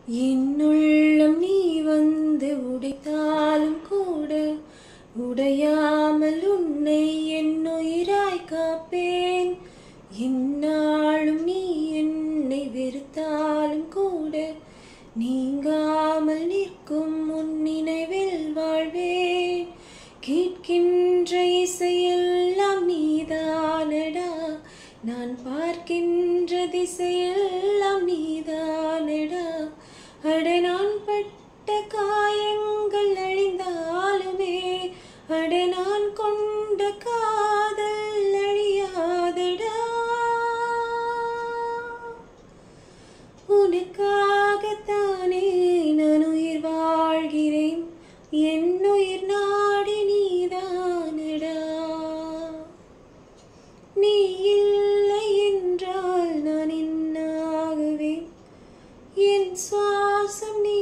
என்னுள்ளம் நீ வந்து உடைத்தாலும் கூட உடையாமல் உன்னை என்னுயிராய் காப்பேன். எந்நாளும் நீ என்னை வெறுத்தாலும் கூட நீங்காமல் நிற்கும் உன் நினைவில் வாழ்வேன். கேட்கின்ற இசையெல்லாம் நீதானடா, நான் பார்க்கின்ற திசையெல்லாம் நீதானடா. அட நான் பட்ட காயங்கள் அழிந்தாலுமே, அட நான் கொண்ட காதல் அழியாதடா. உனக்காகத்தானே நான் உயிர் வாழ்கிறேன், என் உயிர் நாடி நீதானடா. நீ இல்லை என்றால் நான் என்னாகுவேன், என் சுவாசம் நீ